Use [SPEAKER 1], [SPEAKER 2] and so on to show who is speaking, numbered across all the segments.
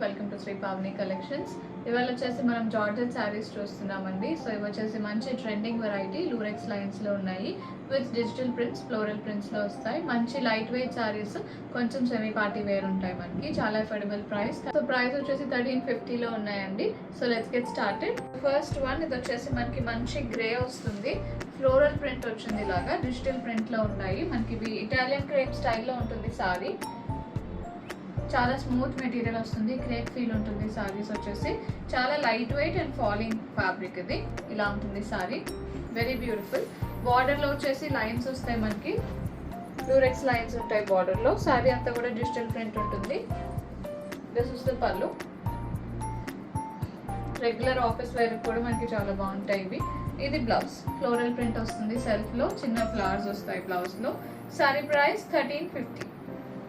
[SPEAKER 1] Welcome to Shri Pavani collections. ఇవాళ వచ్చేసి మనం జార్జెట్ శారీస్ చూస్తున్నామండి. సో ఇవి వచ్చేసి మంచి ట్రెండింగ్ వెరైటీ లూరెక్స్ లైన్స్ లో ఉన్నాయి. With digital prints, floral prints లో వస్తాయి. మంచి లైట్ వెయిట్ శారీస్, కొంచెం సెమీ పార్టీ వేర్ ఉంటాయి మనకి. చాలా అఫోర్డబుల్ ప్రైస్. సో ప్రైస్ వచ్చేసి 1350 లో ఉన్నాయండి. So let's get started. First one ఇది వచ్చేసి మనకి మంచి గ్రే వస్తుంది. ఫ్లోరల్ ప్రింట్ వచ్చింది, ఇలాగా డిజిటల్ ప్రింట్ లో ఉన్నాయి మనకి. ఇవి ఇటాలియన్ క్రేప్ స్టైల్లో ఉంటుంది సారీ. చాలా స్మూత్ మెటీరియల్ వస్తుంది, క్రేప్ ఫీల్ ఉంటుంది. సారీస్ వచ్చేసి చాలా light weight and falling fabric. ఇది ఇలా ఉంటుంది సారీ, వెరీ బ్యూటిఫుల్. బార్డర్లో వచ్చేసి లైన్స్ వస్తాయి మనకి, లూరెక్స్ లైన్స్ ఉంటాయి బార్డర్లో. సారీ అంతా కూడా డిజిటల్ ప్రింట్ ఉంటుంది. దిస్ ఇస్ ద పళ్ళు. రెగ్యులర్ ఆఫీస్ వేర్ కూడా మనకి చాలా బాగుంటాయి ఇవి. ఇది బ్లౌజ్, ఫ్లోరల్ ప్రింట్ వస్తుంది. సెల్ఫ్లో చిన్న ఫ్లవర్స్ వస్తాయి బ్లౌజ్లో. Sorry price 1350.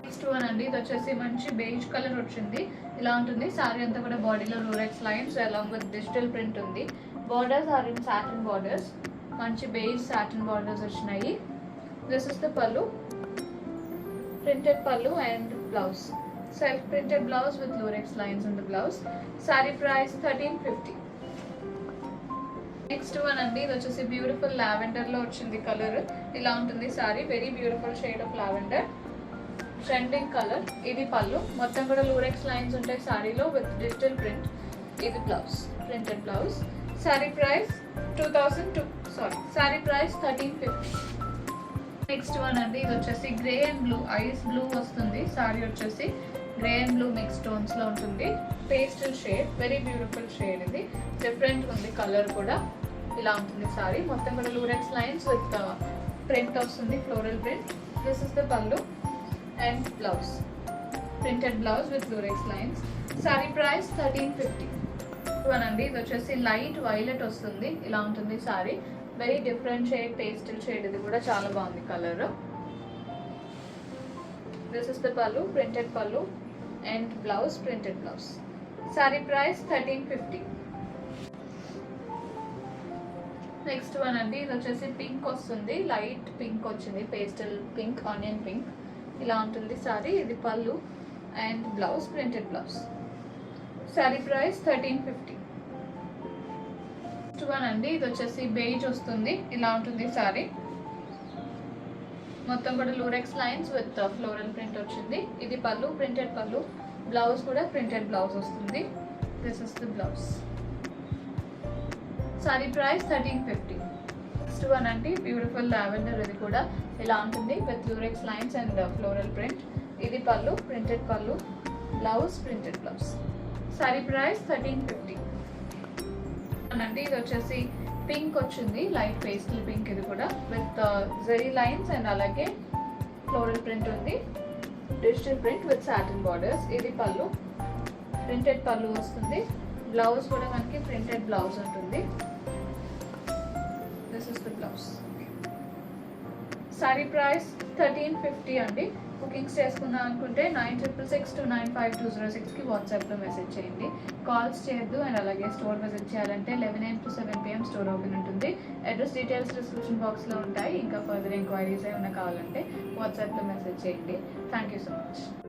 [SPEAKER 1] నెక్స్ట్ వన్ అండి, ఇది వచ్చేసి మంచి బేజ్ కలర్ వచ్చింది. ఇలా ఉంటుంది సారీ అంతా కూడా. బాడీలో lurex lines along with digital print ఉంది. Borders are in satin borders, మంచి బేజ్ సాటిన్ బార్డర్స్ వచ్చినాయి. This is the pallu, printed pallu and blouse. Self printed blouse with lurex lines in the blouse. Sari price 1350. Next one అండి, ఇది వచ్చేసి beautiful lavender లో వచ్చింది colour. ఇలా ఉంటుంది sari, very beautiful shade of lavender, trending colour. ఇది పళ్ళు, మొత్తం కూడా లూరెక్స్ లైన్స్ ఉంటాయి సారీలో విత్ డిజిటల్ ప్రింట్. ఇది blouse, printed blouse. Sari price 1350. Next one అండి, ఇది వచ్చేసి grey and blue, ice blue వస్తుంది. సారీ వచ్చేసి grey and blue mix tones లో ఉంటుంది. Pastel shade, very beautiful shade. ఇది డిఫరెంట్ ఉంది కలర్ కూడా. ఇలా ఉంటుంది సారీ, మొత్తం కూడా లూరెక్స్ లైన్స్ విత్ ప్రింట్ వస్తుంది, floral print. This is the pallu and blouse, printed blouse with lurex lines. Sari price 1350. అండి, ఇది వచ్చేసి లైట్ వైలెట్ వస్తుంది. ఇలా ఉంటుంది sari, very different shade, pastel shade. ఇది కూడా చాలా బాగుంది colour. This is the pallu, printed pallu and blouse, printed blouse. Sari price 1350. Next one అండి, ఇది వచ్చేసి పింక్ వస్తుంది. లైట్ పింక్ వచ్చింది, పేస్టల్ పింక్, ఆనియన్ పింక్. ఇలా ఉంటుంది సారీ. ఇది pallu and blouse, printed blouse. Sari price 1350. Next one అండి, ఇది వచ్చేసి బేజ్ వస్తుంది. ఇలా ఉంటుంది సారీ, మొత్తం కూడా Lurex lines with floral print వచ్చింది. ఇది పళ్ళు, ప్రింటెడ్ పళ్ళు. బ్లౌజ్ కూడా ప్రింటెడ్ బ్లౌజ్ వస్తుంది. This is the blouse. Sari price 1350. Next one అండి, బ్యూటిఫుల్ లావెండర్. ఇది కూడా ఇలా ఉంటుంది with lurex lines and floral print. ఇది పళ్ళు, ప్రింటెడ్ పళ్ళు, blouse, printed blouse. Sari price 1350. అండి, ఇది వచ్చేసి పింక్ వచ్చింది, లైట్ పేస్టల్ పింక్. ఇది కూడా విత్ జెరీ లైన్స్ అండ్ అలాగే ఫ్లోరల్ ప్రింట్ ఉంది, digital print with satin borders. ఇది పళ్ళు, ప్రింటెడ్ పళ్ళు వస్తుంది. బ్లౌజ్ కూడా మనకి ప్రింటెడ్ బ్లౌజ్ ఉంటుంది. This is the blouse. Sari price 1350 అండి. బుకింగ్స్ చేసుకుందాం అనుకుంటే 9666295206కి వాట్సాప్లో మెసేజ్ చేయండి. కాల్స్ చేయొద్దు. అండ్ అలాగే స్టోర్ విజిట్ చేయాలంటే 11 AM to 7 PM store open ఉంటుంది. అడ్రస్ డీటెయిల్స్ డిస్క్రిప్షన్ బాక్స్లో ఉంటాయి. ఇంకా ఫర్దర్ ఎంక్వైరీస్ ఏమైనా కావాలంటే వాట్సాప్లో మెసేజ్ చేయండి. Thank you so much.